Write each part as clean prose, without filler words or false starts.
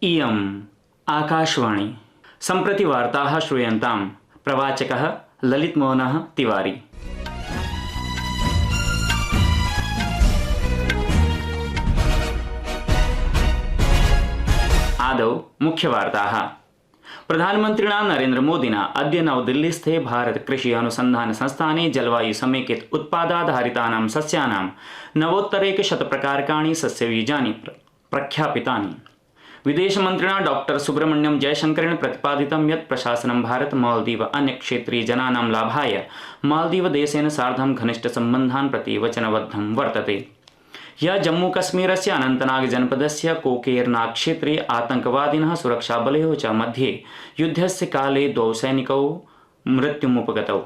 इयम् आकाशवाणी सम्प्रति वार्ताः श्रूयन्तां प्रवाचकः ललितमोहनः तिवारी। आदौ मुख्यवार्ताः। प्रधानमन्त्रिणा नरेन्द्रमोदिना अद्य नवदिल्लीस्थे भारत कृषि अनुसंधान संस्थाने जलवायु समेकित उत्पादाधारितानां सस्यानां नवोत्तरैकशत प्रकारकाणि सस्यबीजानि प्रख्यापितानि। विदेशमन्त्रिणा डॉ सुब्रह्मण्यम जयशंकरेण प्रतिपादितं यत् प्रशासनं भारत मालदीव अन्यक्षेत्रीय जनानां लाभाय मालदीव देशेन सार्धं घनिष्ठसम्बन्धान् प्रति वचनबद्धं वर्तते। ह्यः जम्मूकश्मीरस्य अनन्तनाग जनपदस्य कोकेरनाग क्षेत्रे आतंकवादिनः सुरक्षाबलयोः च मध्ये युद्धस्य काले द्वौ सैनिकौ मृत्युमुपगतौ।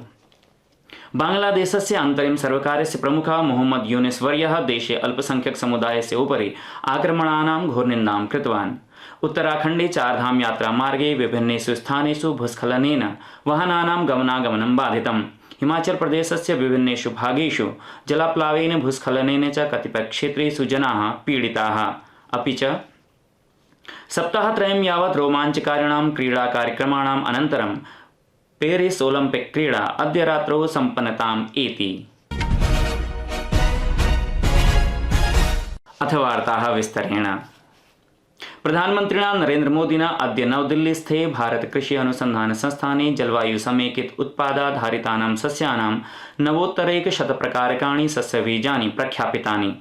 बांग्लादेशस्य अन्तरिम सर्वकारस्य प्रमुखः मोहम्मद यूनिस वर्यः देशे अल्पसंख्यक समुदायस्य उपरि आक्रमणानां घोरनिन्दां कृतवान्। उत्तराखण्डे चारधाम यात्रा मार्गे विभिन्नेषु स्थानेषु भूस्खलनेन वाहनानां गमनागमनं बाधितम्। हिमाचल प्रदेशस्य विभिन्नेषु भागेषु जलाप्लावेन भूस्खलनेन च कतिपयक्षेत्रेषु जनाः पीडिताः। अपि च सप्ताहत्रयं यावत् रोमाञ्चकारिणां क्रीडाकार्यक्रमाणाम् अनन्तरं पेरिस ओलम्पिक क्रीडा अद्य रात्रौ सम्पन्नताम् एति। अथ वार्ताः विस्तरेण। प्रधानमन्त्रिणा नरेन्द्रमोदिना अद्य नवदिल्लीस्थे भारत कृषि अनुसंधान संस्थाने जलवायु समेकित उत्पादाधारितानां सस्यानां नवोत्तरैकशत प्रकारकाणि सस्यबीजानि प्रख्यापितानि।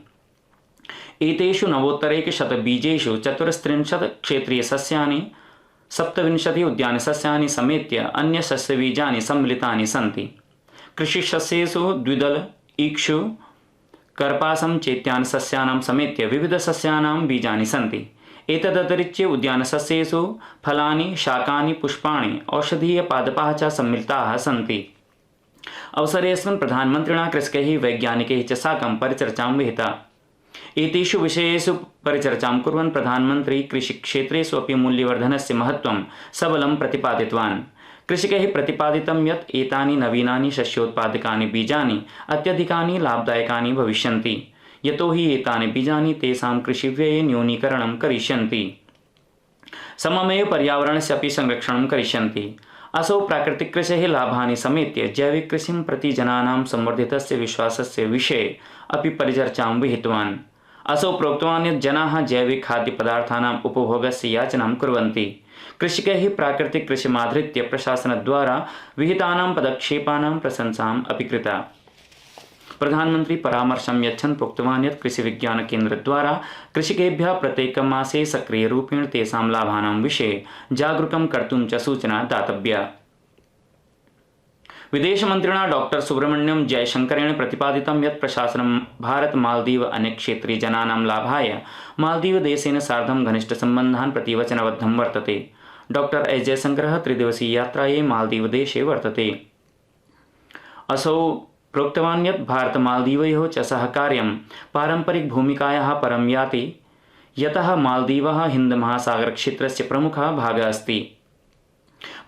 एतेषु नवोत्तरैकशत बीजेषु 34 क्षेत्रीय सस्यानि 27 उद्यान सस्यानि समेत्य अन्य सस्यबीजानि सम्मिलितानि सन्ति। कृषिसस्येषु द्विदल, ईक्षु, कर्पासं चेत्यान सस्यानां समेत्य विविध सस्यानां बीजानि सन्ति। एतदतिरिच्य उद्यानसस्येषु फलानि, शाकानि, पुष्पाणि, औषधीयपादपाः च सम्मिलिताः सन्ति। अवसरेऽस्मिन् प्रधानमन्त्रिणा कृषकैः वैज्ञानिकैः च साकं परिचर्चां विहिता। एतेषु विषयेषु परिचर्चां कुर्वन् प्रधानमन्त्री कृषिक्षेत्रेषु अपि मूल्यवर्धनस्य महत्त्वं सबलं प्रतिपादितवान्। कृषकैः प्रतिपादितं यत् एतानि नवीनानि शस्योत्पादकानि बीजानि अत्यधिकानि लाभदायकानि भविष्यन्ति, यतो हि एतानि बीजानि तेषां कृषिव्यये न्यूनीकरणं करिष्यन्ति, सममेव पर्यावरणस्य अपि संरक्षणं करिष्यन्ति। असौ प्राकृतिककृषेः लाभानि समेत्य जैविककृषिं प्रति जनानां संवर्धितस्य विश्वासस्य विषये अपि परिचर्चां विहितवान्। असौ प्रोक्तवान् यत् जनाः जैविकखाद्यपदार्थानाम् उपभोगस्य याचनां कुर्वन्ति। कृषकैः प्राकृतिककृषिमाधृत्य प्रशासनद्वारा विहितानां पदक्षेपानां प्रशंसाम् अपि कृता। प्रधानमन्त्री परामर्शं यच्छन् प्रोक्तवान् यत् कृषिविज्ञानकेन्द्रद्वारा कृषकेभ्यः प्रत्येकमासे सक्रियरूपेण तेषां लाभानां विषये जागरूकं कर्तुं च सूचना दातव्या। विदेशमन्त्रिणा डॉ सुब्रह्मण्यम जयशंकरेण प्रतिपादितं यत् प्रशासनं भारत मालदीव अन्यक्षेत्रीय जनानां लाभाय मालदीव देशेन सार्धं घनिष्ठसम्बन्धान् प्रति वचनबद्धं वर्तते। डॉ एस जयशंकरः त्रिदिवसीय यात्रायै मालदीव देशे वर्तते। असौ प्रोक्तवान् यत् भारत मालदीवयोः च सहकार्यं पारम्परिक भूमिकायाः परं याति, यतः मालदीवः हिंद महासागर क्षेत्रस्य प्रमुखः भागः अस्ति।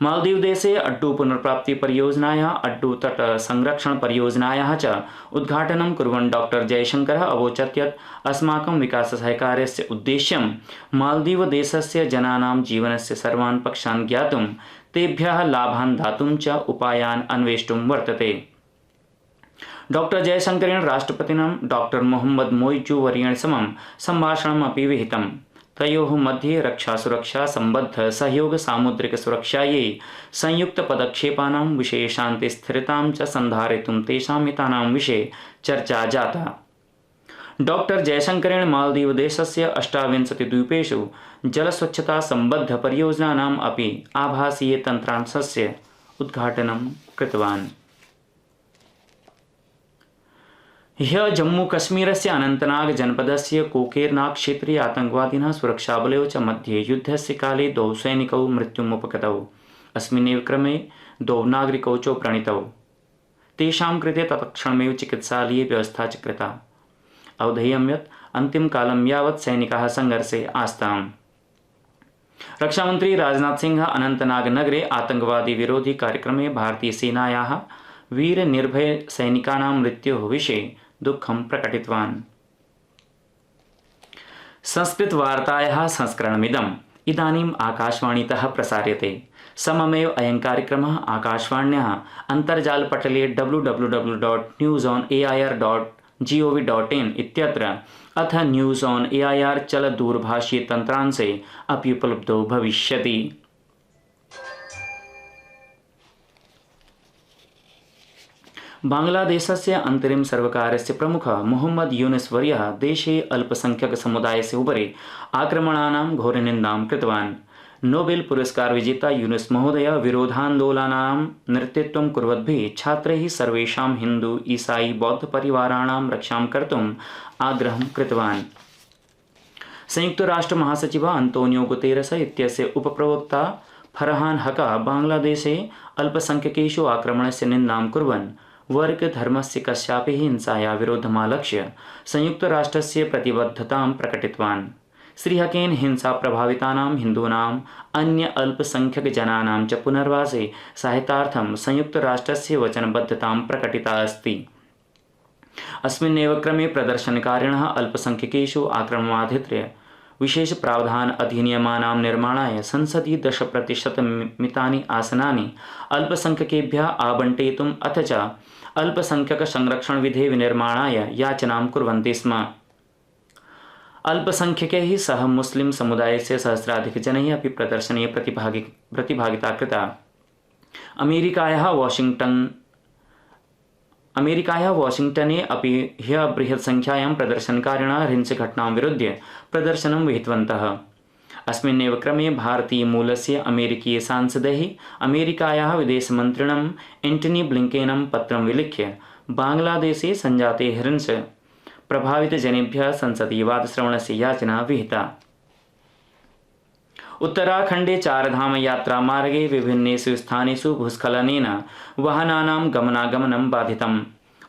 मालदीव देशे अड्डू पुनर्प्राप्ति परियोजनायाः, अड्डू तट संरक्षण परियोजनायाः च उद्घाटनं कुर्वन् डॉ जयशंकरः अवोचत् यत् अस्माकं विकाससहकार्यस्य उद्देश्यं मालदीव देशस्य जनानां जीवनस्य सर्वान् पक्षान् ज्ञातुं, तेभ्यः लाभान् दातुं च उपायान् अन्वेष्टुं वर्तते। डॉ जयशंकरेण राष्ट्रपतिनं डॉ मोहम्मद मोइजू वर्येण समं सम्भाषणम् अपि विहितम्। तयोः मध्ये रक्षा सुरक्षा संबद्ध सहयोग सामुद्रिक सुरक्षायै संयुक्त पदक्षेपानां विषये शान्ति स्थिरतां च संधारयितुं तेषां हितानां विषये चर्चा जाता। डॉ जयशंकरेण मालदीव देशस्य 28 द्वीपेषु जलस्वच्छता संबद्ध परियोजनानाम् अपि आभासीय तन्त्रांशस्य उद्घाटनं कृतवान्। ह्यः जम्मूकश्मीरस्य अनन्तनाग जनपदस्य कोकेरनाग क्षेत्रे आतंकवादिनः सुरक्षाबलयोः च मध्ये युद्धस्य काले द्वौ सैनिकौ मृत्युमुपगतौ। अस्मिन्नेव क्रमे द्वौ नागरिकौ च व्रणितौ। तेषां कृते तत्क्षणमेव चिकित्सालये व्यवस्था च कृता। अवधेयं यत् अन्तिमकालं यावत् सैनिकाः संघर्षे आस्ताम्। रक्षामन्त्री राजनाथ सिंह अनन्तनाग नगरे आतंकवादी विरोधी कार्यक्रमे भारतीय सेनायाः वीर निर्भय सैनिकानां मृत्योः विषये दुःखं प्रकटितवान्। संस्कृतवार्तायाः संस्करणमिदम् इदानीम् आकाशवाणीतः प्रसार्यते। सममेव अयं कार्यक्रमः आकाशवाण्याः अन्तर्जालपटले www.newsonair.gov.in इत्यत्र अथ न्यूज़ ऑन एआईआर चलदूरभाषीय तन्त्रांशे अपि उपलब्धो भविष्यति। बांग्लादेशस्य अंतरिम सर्वकारस्य प्रमुखः मोहम्मद यूनुस वर्यः देशे अल्पसंख्यकसमुदायस्य उपरि आक्रमणानां घोरनिन्दां कृतवान्। नोबेल पुरस्कार विजेता यूनुस महोदय विरोधान्दोलनानां नेतृत्वं कुर्वद्भिः छात्रैः सर्वेषां हिन्दू ईसाई बौद्ध परिवाराणां रक्षां कर्तुम् आग्रहं कृतवान्। संयुक्त राष्ट्र महासचिव अंतोनियो गुतेरस इत्यस्य उपप्रवक्ता फरहान हका बांग्लादेशे अल्पसंख्यकेषु आक्रमणस्य निन्दां कुर्वन् वर्ग धर्मस्य कस्यापि हिंसाया विरोधमालक्ष्य संयुक्त राष्ट्रस्य प्रतिबद्धतां प्रकटितवान्। श्री हकेन हिंसा प्रभावितानां हिन्दूनां अन्य अल्पसंख्यकजनानां च पुनर्वासे सहायतार्थं संयुक्त राष्ट्रस्य वचनबद्धतां प्रकटिता अस्ति। अस्मिन्नेव क्रमे प्रदर्शनकारिणः अल्पसंख्यकेषु आक्रमणाधिक्य विशेष प्रावधान अधिनियमानां निर्माणाय संसदि 10% मितानि आसनानि अल्पसंख्यकेभ्यः आवंटयितुम् अथ च अल्पसंख्यक संरक्षण विधे विनिर्माणाय याचनां कुर्वन्ति स्म। अल्पसंख्यकैः सह मुस्लिम समुदायस्य सहस्राधिकजनैः अपि प्रदर्शने प्रतिभागिता कृता। अमेरिकायाः वाशिंग्टने अपि ह्यः बृहत् संख्यायां प्रदर्शनकारिणः हिंसघटनां विरुध्य प्रदर्शनं विहितवन्तः। अस्मिन्नेव क्रमे भारतीयमूलस्य अमेरिकीय सांसदैः अमेरिकायाः विदेशमन्त्रिणं एंटनी ब्लिंकेनं पत्रं विलिख्य बांग्लादेशे संजाते हिंस प्रभावितजनेभ्यः संसदीय वादश्रवणस्य याचना विहिता। उत्तराखण्डे चारधाम यात्रा मार्गे विभिन्नेषु स्थानेषु भूस्खलनेन वाहनानां गमनागमनं बाधितम्।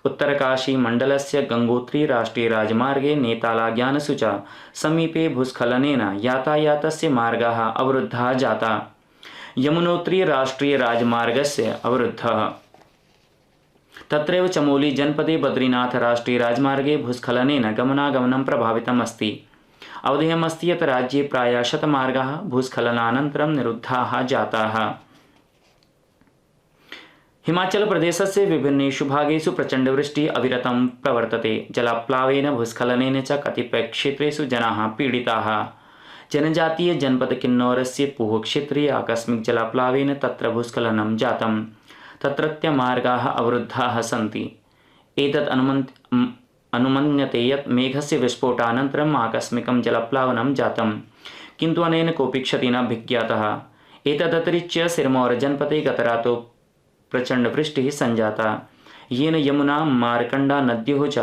उत्तरकाशी मण्डलस्य गंगोत्री राष्ट्रीय राजमार्गे नेतालाज्ञानसु च समीपे भूस्खलनेन यातायातस्य मार्गाः अवरुद्धाः जाता। यमुनोत्री राष्ट्रीय राजमार्गस्य अवरुद्धः। तत्रैव चमोली जनपदे बद्रीनाथ राष्ट्रीय राजमार्गे भूस्खलनेन गमनागमनं प्रभावितम् अस्ति। अवधेयमस्ति यत् राज्ये प्रायः शतमार्गाः भूस्खलनानन्तरं निरुद्धाः जाताः। हिमाचल प्रदेशस्य विभिन्नेषु भागेषु प्रचण्डवृष्टिः अविरतं प्रवर्तते। जलाप्लावेन भूस्खलनेन च कतिपयक्षेत्रेषु जनाः पीडिताः। जनजातीय जनपद किन्नौरस्य पूह क्षेत्रे आकस्मिक जलाप्लावेन तत्र भूस्खलनं जातम्। तत्रत्य मार्गाः अवरुद्धाः सन्ति। एतत् अनुमन्यते यत् मेघस्य विस्फोटानन्तरम् आकस्मिकं जलप्लावनं जातम्, किन्तु अनेन कोऽपि क्षतिः न विज्ञातः। एतदतिरिच्य सिरमौर जनपदे गतरात्रौ प्रचण्डवृष्टिः सञ्जाता, येन यमुना मार्कण्डा नद्योः च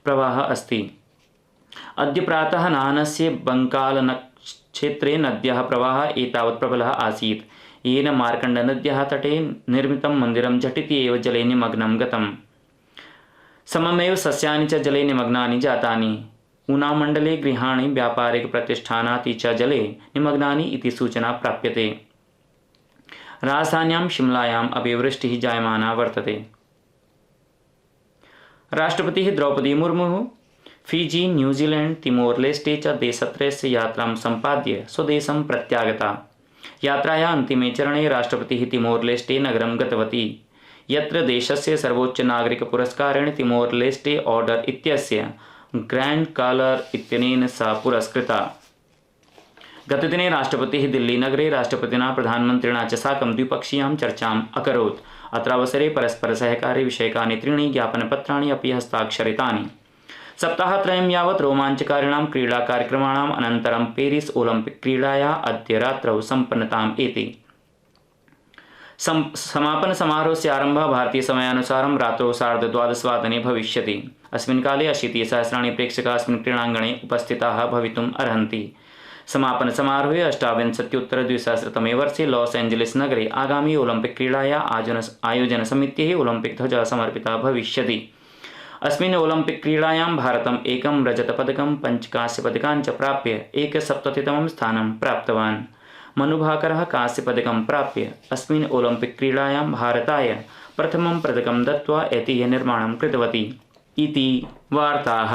प्रवाहः अस्ति। अद्य प्रातः नाहनस्य बङ्कालक्षेत्रे नद्याः प्रवाहः एतावत् प्रबलः आसीत्, येन मार्कण्डनद्याः तटे निर्मितं मन्दिरं झटिति एव जले निमग्नं गतम्। सममेव सस्यानि च जले निमग्नानि जातानि। ऊनामण्डले गृहाणि व्यापारिकप्रतिष्ठानानि च जले निमग्नानि इति सूचना प्राप्यते। राजधान्यां शिमलायाम् अपि वृष्टिः जायमाना वर्तते। राष्ट्रपतिः द्रौपदी मुर्मुः फिजी, न्यूजीलैंड, तिमोर लेस्टे च देशत्रयस्य यात्रां सम्पाद्य स्वदेशं प्रत्यागता। यात्रायाः अन्तिमे चरणे राष्ट्रपतिः तिमोर लेस्टे नगरं गतवती, यत्र देशस्य सर्वोच्च नागरिक पुरस्कारेण तिमोर लेस्टे ऑर्डर इत्यस्य ग्रैंड कॉलर इत्यनेन सा पुरस्कृता। गतदिने राष्ट्रपतिः दिल्लीनगरे राष्ट्रपतिना प्रधानमन्त्रिणा च साकं द्विपक्षीयां चर्चाम् अकरोत्। अत्रावसरे परस्परसहकारे विषयकानि 3 ज्ञापनपत्राणि अपि हस्ताक्षरितानि। सप्ताहत्रयं यावत् रोमाञ्चकारिणां क्रीडाकार्यक्रमाणाम् अनन्तरं पेरिस ओलम्पिक क्रीडायाः अद्य रात्रौ सम्पन्नताम् एति। समापन समारोहस्य आरम्भः भारतीय समयानुसारं रात्रौ 12:30 भविष्यति। अस्मिन् काले 80,000 प्रेक्षकाः अस्मिन् क्रीडाङ्गणे उपस्थिताः भवितुम् अर्हन्ति। समापन समारोहे 28-उत्तर-2000 वर्षे लॉस एंजलिस नगरे आगामी ओलंपिक क्रीडायाः आयोजन समितेः ओलंपिक ध्वजः समर्पितः भविष्यति। अस्मिन् ओलंपिक क्रीडायां भारतम् 1 रजतपदकं 5 कांस्यपदकान् च प्राप्य 71तमं स्थानं प्राप्तवान्। मनुभाकरः कांस्यपदकं प्राप्य अस्मिन् ओलंपिक क्रीडायां भारताय प्रथमं पदकं दत्त्वा ऐतिह्यनिर्माणं कृतवती इति वार्ताः।